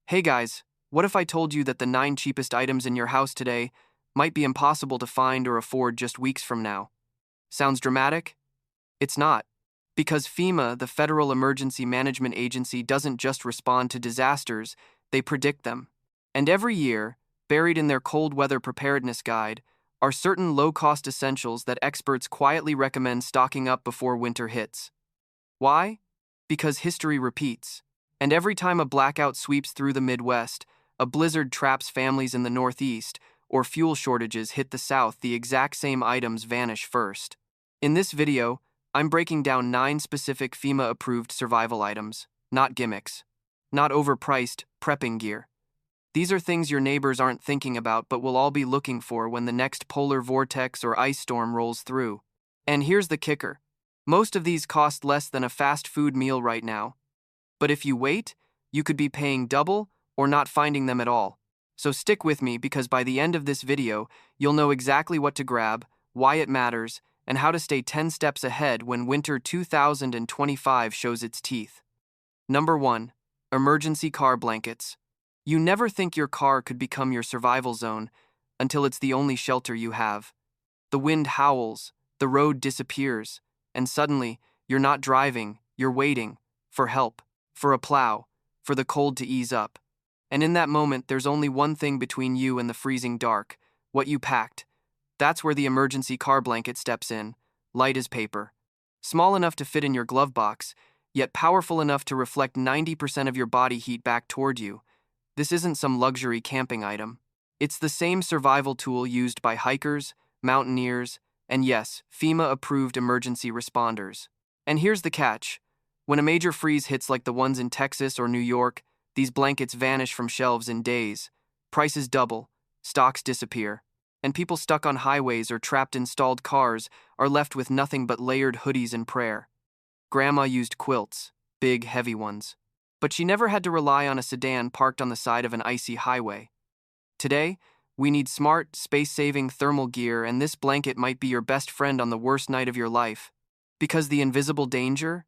Hey guys, what if I told you that the 9 cheapest items in your house today might be impossible to find or afford just weeks from now? Sounds dramatic? It's not. Because FEMA, the Federal Emergency Management Agency, doesn't just respond to disasters, they predict them. And every year, buried in their cold weather preparedness guide, are certain low-cost essentials that experts quietly recommend stocking up before winter hits. Why? Because history repeats. And every time a blackout sweeps through the Midwest, a blizzard traps families in the Northeast, or fuel shortages hit the South, the exact same items vanish first. In this video, I'm breaking down 9 specific FEMA-approved survival items, not gimmicks, not overpriced prepping gear. These are things your neighbors aren't thinking about but will all be looking for when the next polar vortex or ice storm rolls through. And here's the kicker. Most of these cost less than a fast food meal right now. But if you wait, you could be paying double or not finding them at all. So stick with me because by the end of this video, you'll know exactly what to grab, why it matters, and how to stay 10 steps ahead when winter 2025 shows its teeth. Number 1. Emergency car blankets. You never think your car could become your survival zone until it's the only shelter you have. The wind howls, the road disappears, and suddenly, you're not driving, you're waiting for help, for a plow, for the cold to ease up. And in that moment, there's only one thing between you and the freezing dark: what you packed. That's where the emergency car blanket steps in, light as paper. Small enough to fit in your glove box, yet powerful enough to reflect 90% of your body heat back toward you. This isn't some luxury camping item. It's the same survival tool used by hikers, mountaineers, and yes, FEMA-approved emergency responders. And here's the catch. When a major freeze hits like the ones in Texas or New York, these blankets vanish from shelves in days. Prices double, stocks disappear, and people stuck on highways or trapped in stalled cars are left with nothing but layered hoodies and prayer. Grandma used quilts, big, heavy ones. But she never had to rely on a sedan parked on the side of an icy highway. Today, we need smart, space-saving thermal gear, and this blanket might be your best friend on the worst night of your life. Because the invisible danger?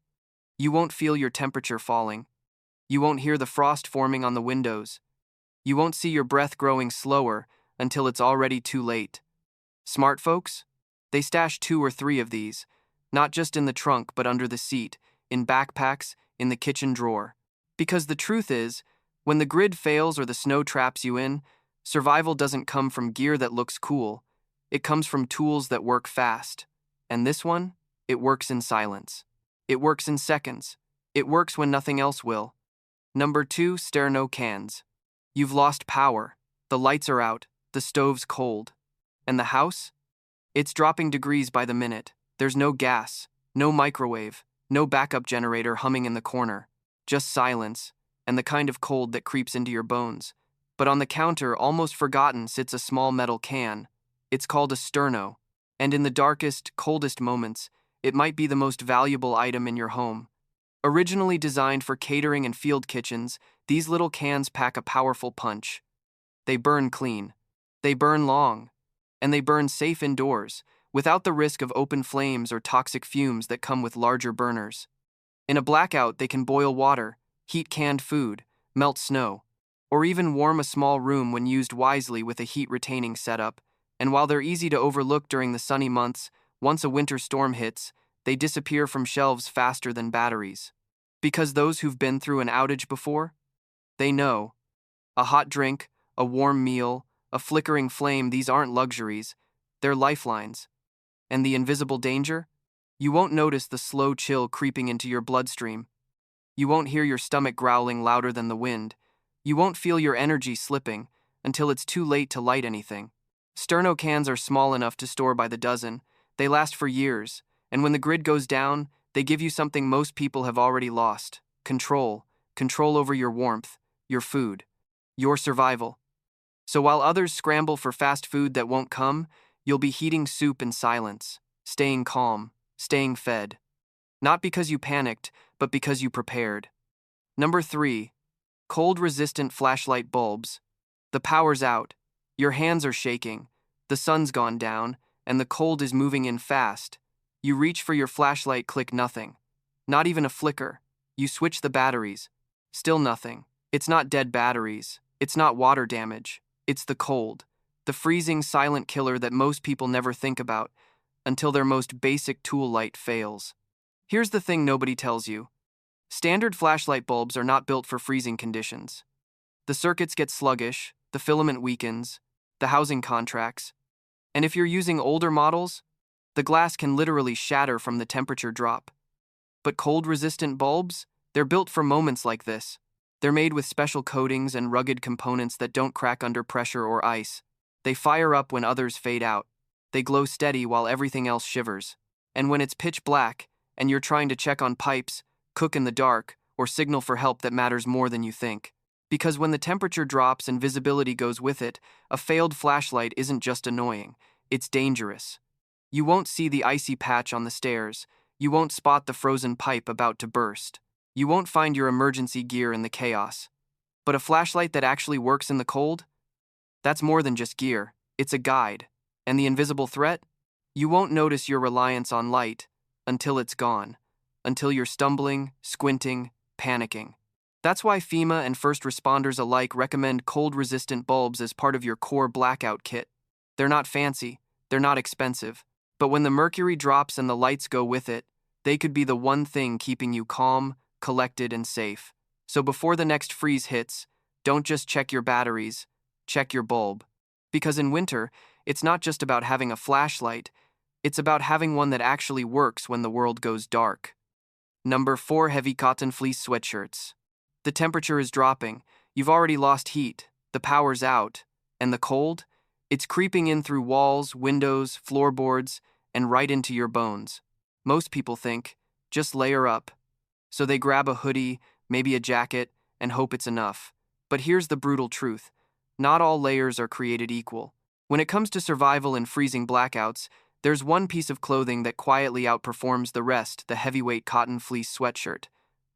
You won't feel your temperature falling. You won't hear the frost forming on the windows. You won't see your breath growing slower until it's already too late. Smart folks? They stash 2 or 3 of these, not just in the trunk but under the seat, in backpacks, in the kitchen drawer. Because the truth is, when the grid fails or the snow traps you in, survival doesn't come from gear that looks cool. It comes from tools that work fast. And this one? It works in silence. It works in seconds. It works when nothing else will. Number 2, sterno cans. You've lost power. The lights are out. The stove's cold. And the house? It's dropping degrees by the minute. There's no gas, no microwave, no backup generator humming in the corner. Just silence, and the kind of cold that creeps into your bones. But on the counter, almost forgotten, sits a small metal can. It's called a sterno. And in the darkest, coldest moments, it might be the most valuable item in your home. Originally designed for catering and field kitchens, these little cans pack a powerful punch. They burn clean. They burn long. And they burn safe indoors, without the risk of open flames or toxic fumes that come with larger burners. In a blackout, they can boil water, heat canned food, melt snow, or even warm a small room when used wisely with a heat-retaining setup. And while they're easy to overlook during the sunny months, once a winter storm hits, they disappear from shelves faster than batteries. Because those who've been through an outage before? They know. A hot drink, a warm meal, a flickering flame, these aren't luxuries. They're lifelines. And the invisible danger? You won't notice the slow chill creeping into your bloodstream. You won't hear your stomach growling louder than the wind. You won't feel your energy slipping until it's too late to light anything. Sterno cans are small enough to store by the dozen. They last for years, and when the grid goes down, they give you something most people have already lost: control. Control over your warmth, your food, your survival. So while others scramble for fast food that won't come, you'll be heating soup in silence, staying calm, staying fed. Not because you panicked, but because you prepared. Number 3. Cold-resistant flashlight bulbs. The power's out. Your hands are shaking. The sun's gone down, and the cold is moving in fast. You reach for your flashlight, click, nothing. Not even a flicker. You switch the batteries. Still nothing. It's not dead batteries. It's not water damage. It's the cold. The freezing, silent killer that most people never think about until their most basic tool light fails. Here's the thing nobody tells you. Standard flashlight bulbs are not built for freezing conditions. The circuits get sluggish, the filament weakens, the housing contracts, and if you're using older models, the glass can literally shatter from the temperature drop. But cold-resistant bulbs? They're built for moments like this. They're made with special coatings and rugged components that don't crack under pressure or ice. They fire up when others fade out. They glow steady while everything else shivers. And when it's pitch black, and you're trying to check on pipes, cook in the dark, or signal for help, that matters more than you think. Because when the temperature drops and visibility goes with it, a failed flashlight isn't just annoying, it's dangerous. You won't see the icy patch on the stairs. You won't spot the frozen pipe about to burst. You won't find your emergency gear in the chaos. But a flashlight that actually works in the cold? That's more than just gear, it's a guide. And the invisible threat? You won't notice your reliance on light until it's gone, until you're stumbling, squinting, panicking. That's why FEMA and first responders alike recommend cold-resistant bulbs as part of your core blackout kit. They're not fancy, they're not expensive, but when the mercury drops and the lights go with it, they could be the one thing keeping you calm, collected, and safe. So before the next freeze hits, don't just check your batteries, check your bulb. Because in winter, it's not just about having a flashlight, it's about having one that actually works when the world goes dark. Number 4. Heavy cotton fleece sweatshirts. The temperature is dropping, you've already lost heat, the power's out, and the cold? It's creeping in through walls, windows, floorboards, and right into your bones. Most people think, just layer up. So they grab a hoodie, maybe a jacket, and hope it's enough. But here's the brutal truth. Not all layers are created equal. When it comes to survival in freezing blackouts, there's one piece of clothing that quietly outperforms the rest: the heavyweight cotton fleece sweatshirt.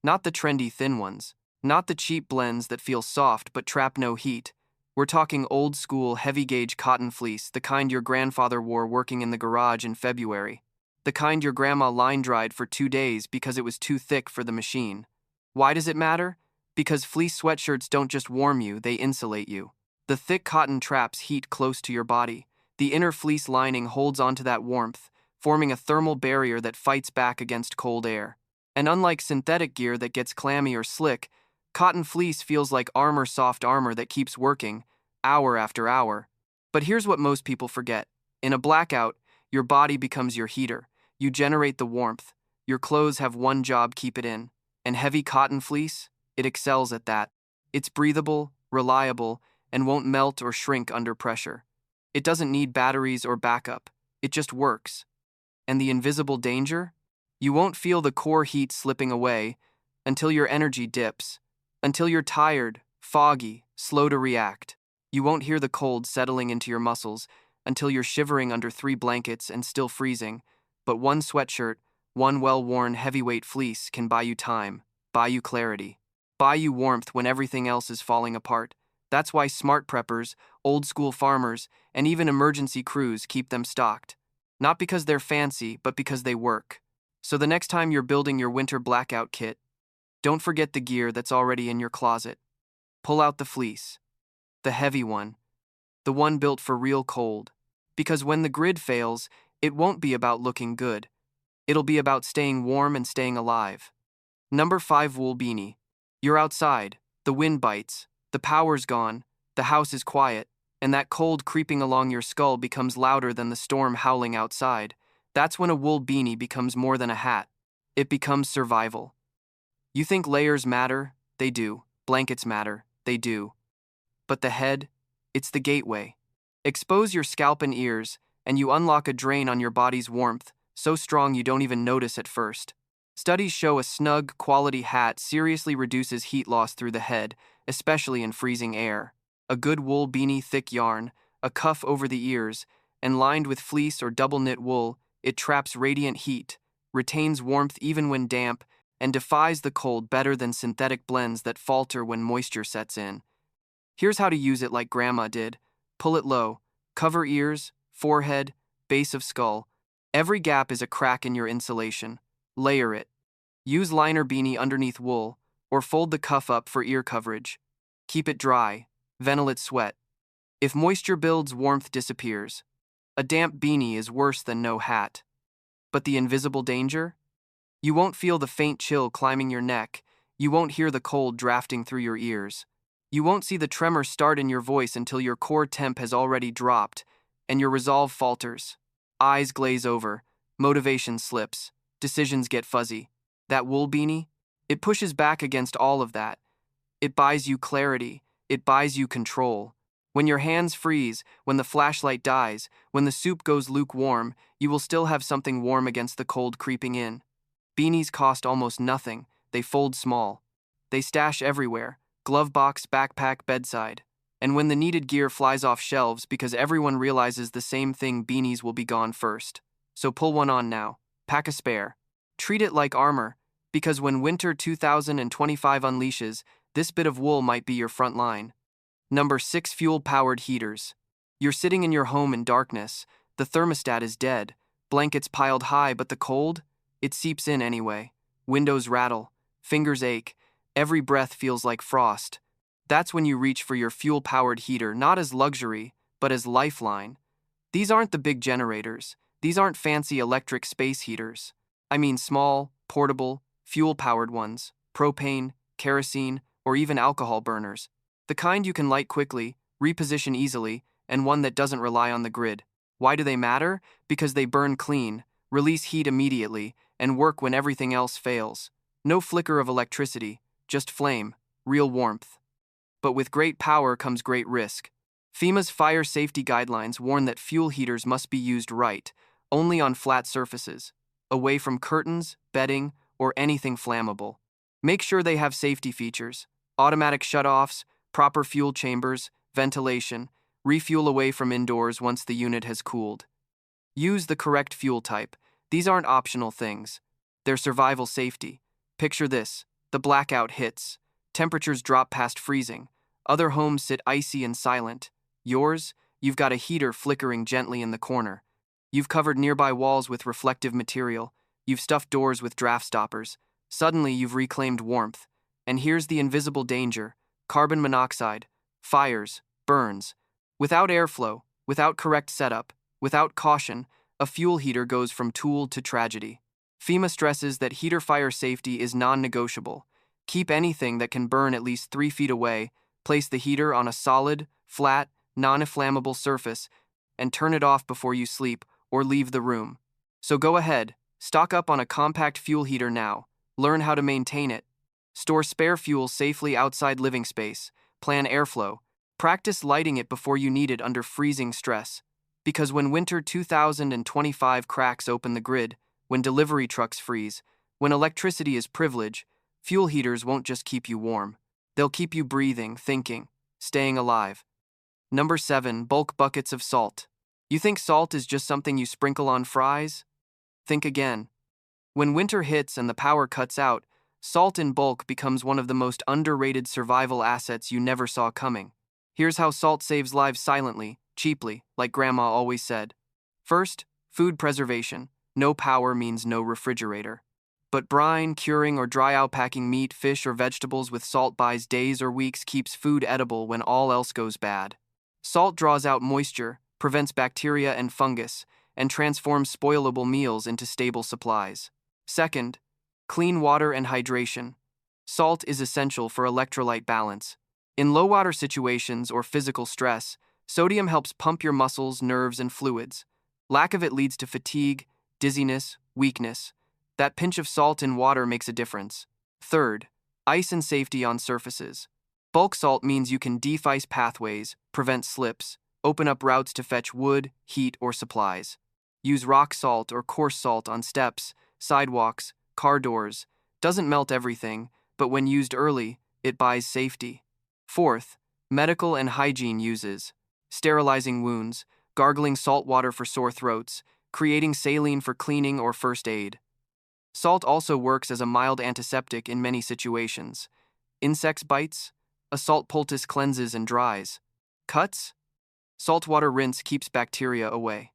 Not the trendy thin ones. Not the cheap blends that feel soft but trap no heat. We're talking old-school, heavy-gauge cotton fleece, the kind your grandfather wore working in the garage in February. The kind your grandma line-dried for 2 days because it was too thick for the machine. Why does it matter? Because fleece sweatshirts don't just warm you, they insulate you. The thick cotton traps heat close to your body. The inner fleece lining holds onto that warmth, forming a thermal barrier that fights back against cold air. And unlike synthetic gear that gets clammy or slick, cotton fleece feels like armor, soft armor that keeps working, hour after hour. But here's what most people forget. In a blackout, your body becomes your heater. You generate the warmth. Your clothes have one job: keep it in. And heavy cotton fleece? It excels at that. It's breathable, reliable, and won't melt or shrink under pressure. It doesn't need batteries or backup. It just works. And the invisible danger? You won't feel the core heat slipping away until your energy dips. Until you're tired, foggy, slow to react. You won't hear the cold settling into your muscles until you're shivering under 3 blankets and still freezing. But one sweatshirt, one well-worn heavyweight fleece can buy you time, buy you clarity, buy you warmth when everything else is falling apart. That's why smart preppers, old-school farmers, and even emergency crews keep them stocked. Not because they're fancy, but because they work. So the next time you're building your winter blackout kit, don't forget the gear that's already in your closet. Pull out the fleece. The heavy one. The one built for real cold. Because when the grid fails, it won't be about looking good. It'll be about staying warm and staying alive. Number 5. Wool beanie. You're outside. The wind bites. The power's gone. The house is quiet. And that cold creeping along your skull becomes louder than the storm howling outside. That's when a wool beanie becomes more than a hat. It becomes survival. You think layers matter? They do. Blankets matter? They do. But the head? It's the gateway. Expose your scalp and ears, and you unlock a drain on your body's warmth, so strong you don't even notice at first. Studies show a snug, quality hat seriously reduces heat loss through the head, especially in freezing air. A good wool beanie, thick yarn, a cuff over the ears, and lined with fleece or double-knit wool, it traps radiant heat, retains warmth even when damp, and defies the cold better than synthetic blends that falter when moisture sets in. Here's how to use it like Grandma did. Pull it low. Cover ears, forehead, base of skull. Every gap is a crack in your insulation. Layer it. Use liner beanie underneath wool, or fold the cuff up for ear coverage. Keep it dry. Ventilate sweat. If moisture builds, warmth disappears. A damp beanie is worse than no hat. But the invisible danger? You won't feel the faint chill climbing your neck. You won't hear the cold drafting through your ears. You won't see the tremor start in your voice until your core temp has already dropped, and your resolve falters. Eyes glaze over, motivation slips, decisions get fuzzy. That wool beanie? It pushes back against all of that. It buys you clarity. It buys you control. When your hands freeze, when the flashlight dies, when the soup goes lukewarm, you will still have something warm against the cold creeping in. Beanies cost almost nothing. They fold small. They stash everywhere. Glove box, backpack, bedside. And when the needed gear flies off shelves because everyone realizes the same thing, beanies will be gone first. So pull one on now. Pack a spare. Treat it like armor, because when winter 2025 unleashes, this bit of wool might be your front line. Number 6. Fuel-powered heaters. You're sitting in your home in darkness. The thermostat is dead. Blankets piled high, but the cold? It seeps in anyway. Windows rattle. Fingers ache. Every breath feels like frost. That's when you reach for your fuel-powered heater, not as luxury, but as lifeline. These aren't the big generators. These aren't fancy electric space heaters. I mean small, portable, fuel-powered ones. Propane, kerosene, or even alcohol burners. The kind you can light quickly, reposition easily, and one that doesn't rely on the grid. Why do they matter? Because they burn clean, release heat immediately, and work when everything else fails. No flicker of electricity, just flame, real warmth. But with great power comes great risk. FEMA's fire safety guidelines warn that fuel heaters must be used right, only on flat surfaces, away from curtains, bedding, or anything flammable. Make sure they have safety features, automatic shutoffs, proper fuel chambers, ventilation, refuel away from indoors once the unit has cooled. Use the correct fuel type. These aren't optional things. They're survival safety. Picture this. The blackout hits. Temperatures drop past freezing. Other homes sit icy and silent. Yours? You've got a heater flickering gently in the corner. You've covered nearby walls with reflective material. You've stuffed doors with draft stoppers. Suddenly, you've reclaimed warmth. And here's the invisible danger. Carbon monoxide, fires, burns. Without airflow, without correct setup, without caution, a fuel heater goes from tool to tragedy. FEMA stresses that heater fire safety is non-negotiable. Keep anything that can burn at least 3 feet away, place the heater on a solid, flat, non-inflammable surface, and turn it off before you sleep or leave the room. So go ahead, stock up on a compact fuel heater now. Learn how to maintain it. Store spare fuel safely outside living space. Plan airflow. Practice lighting it before you need it under freezing stress. Because when winter 2025 cracks open the grid, when delivery trucks freeze, when electricity is privilege, fuel heaters won't just keep you warm. They'll keep you breathing, thinking, staying alive. Number 7. Bulk buckets of salt. You think salt is just something you sprinkle on fries? Think again. When winter hits and the power cuts out, salt in bulk becomes one of the most underrated survival assets you never saw coming. Here's how salt saves lives silently, cheaply, like Grandma always said. First, food preservation. No power means no refrigerator. But brine, curing, or dry out packing meat, fish, or vegetables with salt buys days or weeks, keeps food edible when all else goes bad. Salt draws out moisture, prevents bacteria and fungus, and transforms spoilable meals into stable supplies. Second, clean water and hydration. Salt is essential for electrolyte balance. In low-water situations or physical stress, sodium helps pump your muscles, nerves, and fluids. Lack of it leads to fatigue, dizziness, weakness. That pinch of salt in water makes a difference. Third, ice and safety on surfaces. Bulk salt means you can de-ice pathways, prevent slips, open up routes to fetch wood, heat, or supplies. Use rock salt or coarse salt on steps, sidewalks, car doors. Doesn't melt everything, but when used early, it buys safety. Fourth, medical and hygiene uses. Sterilizing wounds, gargling salt water for sore throats, creating saline for cleaning or first aid. Salt also works as a mild antiseptic in many situations. Insects bites, a salt poultice cleanses and dries. Cuts, saltwater rinse keeps bacteria away.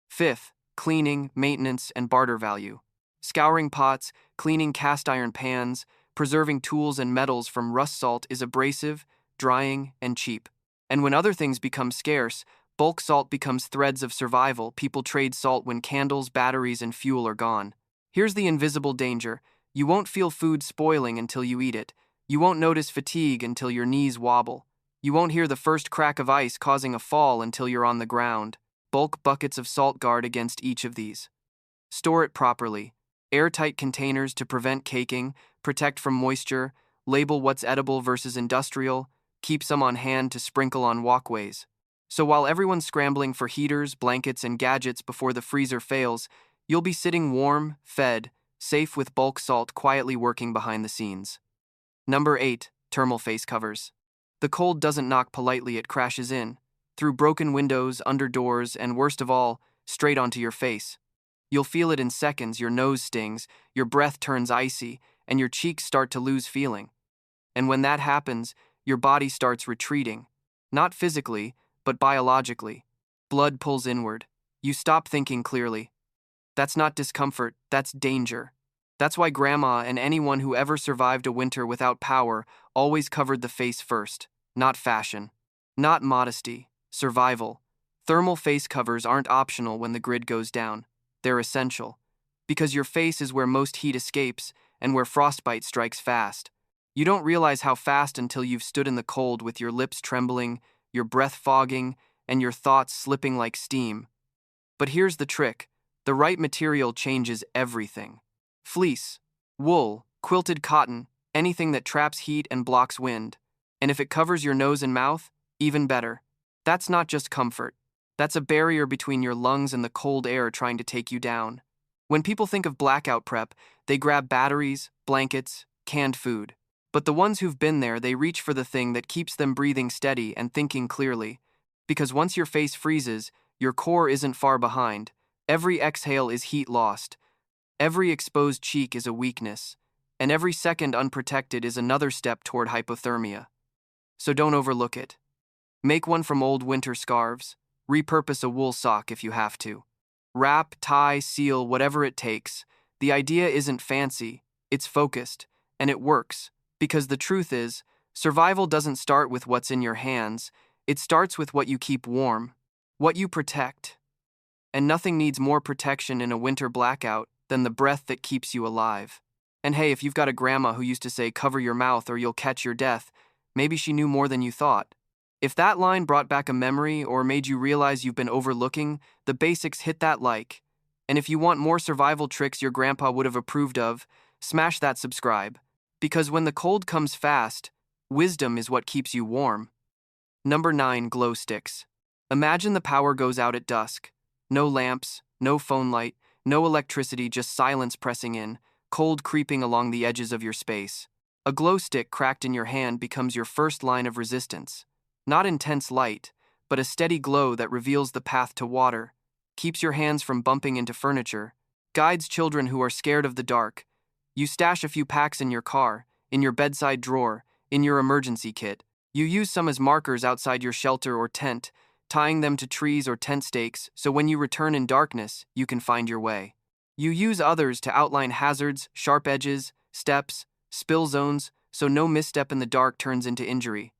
Fifth, cleaning, maintenance, and barter value. Scouring pots, cleaning cast iron pans, preserving tools and metals from rust. Salt is abrasive, drying, and cheap. And when other things become scarce, bulk salt becomes threads of survival. People trade salt when candles, batteries, and fuel are gone. Here's the invisible danger. You won't feel food spoiling until you eat it. You won't notice fatigue until your knees wobble. You won't hear the first crack of ice causing a fall until you're on the ground. Bulk buckets of salt guard against each of these. Store it properly. Airtight containers to prevent caking, protect from moisture, label what's edible versus industrial, keep some on hand to sprinkle on walkways. So while everyone's scrambling for heaters, blankets, and gadgets before the freezer fails, you'll be sitting warm, fed, safe with bulk salt quietly working behind the scenes. Number 8. Thermal face covers. The cold doesn't knock politely, it crashes in. Through broken windows, under doors, and worst of all, straight onto your face. You'll feel it in seconds. Your nose stings, your breath turns icy, and your cheeks start to lose feeling. And when that happens, your body starts retreating. Not physically, but biologically. Blood pulls inward. You stop thinking clearly. That's not discomfort, that's danger. That's why Grandma and anyone who ever survived a winter without power always covered the face first. Not fashion. Not modesty. Survival. Thermal face covers aren't optional when the grid goes down. They're essential. Because your face is where most heat escapes and where frostbite strikes fast. You don't realize how fast until you've stood in the cold with your lips trembling, your breath fogging, and your thoughts slipping like steam. But here's the trick. The right material changes everything. Fleece, wool, quilted cotton, anything that traps heat and blocks wind. And if it covers your nose and mouth, even better. That's not just comfort. That's a barrier between your lungs and the cold air trying to take you down. When people think of blackout prep, they grab batteries, blankets, canned food. But the ones who've been there, they reach for the thing that keeps them breathing steady and thinking clearly. Because once your face freezes, your core isn't far behind. Every exhale is heat lost. Every exposed cheek is a weakness. And every second unprotected is another step toward hypothermia. So don't overlook it. Make one from old winter scarves. Repurpose a wool sock if you have to. Wrap, tie, seal, whatever it takes. The idea isn't fancy, it's focused, and it works. Because the truth is, survival doesn't start with what's in your hands, it starts with what you keep warm, what you protect. And nothing needs more protection in a winter blackout than the breath that keeps you alive. And hey, if you've got a grandma who used to say, cover your mouth or you'll catch your death, maybe she knew more than you thought. If that line brought back a memory or made you realize you've been overlooking the basics, hit that like. And if you want more survival tricks your grandpa would have approved of, smash that subscribe. Because when the cold comes fast, wisdom is what keeps you warm. Number 9. Glow sticks. Imagine the power goes out at dusk. No lamps, no phone light, no electricity, just silence pressing in, cold creeping along the edges of your space. A glow stick cracked in your hand becomes your first line of resistance. Not intense light, but a steady glow that reveals the path to water, keeps your hands from bumping into furniture, guides children who are scared of the dark. You stash a few packs in your car, in your bedside drawer, in your emergency kit. You use some as markers outside your shelter or tent, tying them to trees or tent stakes so when you return in darkness, you can find your way. You use others to outline hazards, sharp edges, steps, spill zones, so no misstep in the dark turns into injury.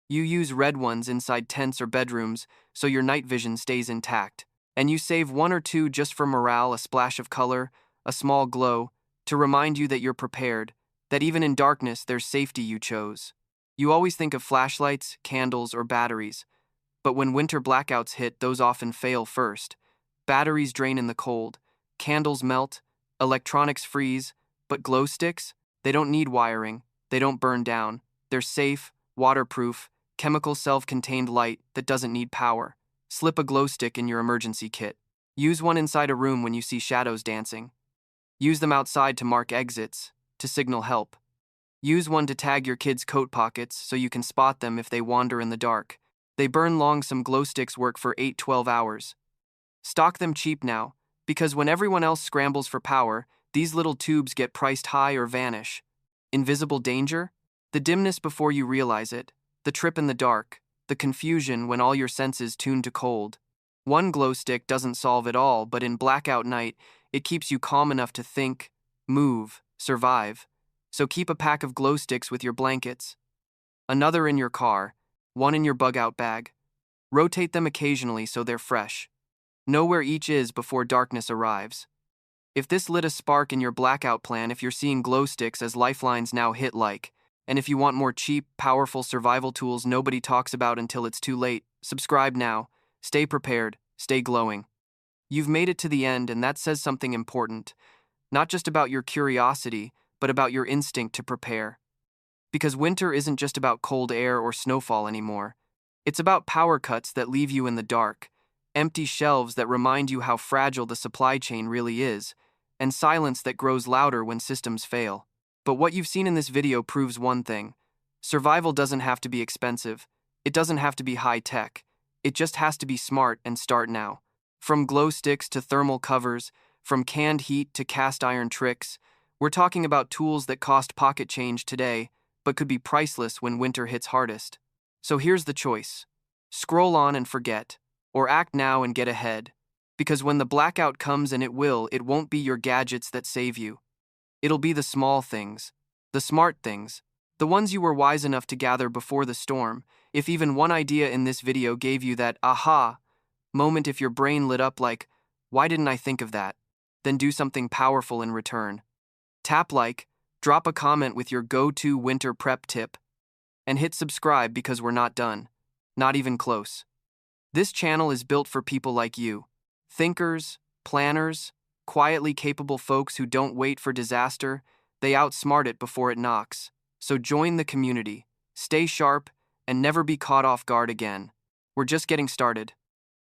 You use red ones inside tents or bedrooms so your night vision stays intact. And you save one or two just for morale, a splash of color, a small glow, to remind you that you're prepared, that even in darkness there's safety you chose. You always think of flashlights, candles, or batteries. But when winter blackouts hit, those often fail first. Batteries drain in the cold, candles melt, electronics freeze, but glow sticks? They don't need wiring, they don't burn down. They're safe, waterproof, chemical self-contained light that doesn't need power. Slip a glow stick in your emergency kit. Use one inside a room when you see shadows dancing. Use them outside to mark exits, to signal help. Use one to tag your kids' coat pockets so you can spot them if they wander in the dark. They burn long, some glow sticks work for 8-12 hours. Stock them cheap now, because when everyone else scrambles for power, these little tubes get priced high or vanish. Invisible danger? The dimness before you realize it, the trip in the dark, the confusion when all your senses tune to cold. One glow stick doesn't solve it all, but in blackout night, it keeps you calm enough to think, move, survive. So keep a pack of glow sticks with your blankets. another in your car, one in your bug-out bag. Rotate them occasionally so they're fresh. Know where each is before darkness arrives. If this lit a spark in your blackout plan, if you're seeing glow sticks as lifelines now hit like, and if you want more cheap, powerful survival tools nobody talks about until it's too late, subscribe now. Stay prepared, stay glowing. You've made it to the end, and that says something important. Not just about your curiosity, but about your instinct to prepare. Because winter isn't just about cold air or snowfall anymore. It's about power cuts that leave you in the dark, empty shelves that remind you how fragile the supply chain really is, and silence that grows louder when systems fail. But what you've seen in this video proves one thing. Survival doesn't have to be expensive. It doesn't have to be high-tech. It just has to be smart and start now. From glow sticks to thermal covers, from canned heat to cast iron tricks, we're talking about tools that cost pocket change today, but could be priceless when winter hits hardest. So here's the choice. Scroll on and forget, or act now and get ahead. Because when the blackout comes, and it won't be your gadgets that save you. It'll be the small things, the smart things, the ones you were wise enough to gather before the storm. If even one idea in this video gave you that aha moment, if your brain lit up like, why didn't I think of that? Then do something powerful in return. Tap like, drop a comment with your go-to winter prep tip, and hit subscribe because we're not done. Not even close. This channel is built for people like you. Thinkers, planners, quietly capable folks who don't wait for disaster, they outsmart it before it knocks. So join the community, stay sharp, and never be caught off guard again. We're just getting started.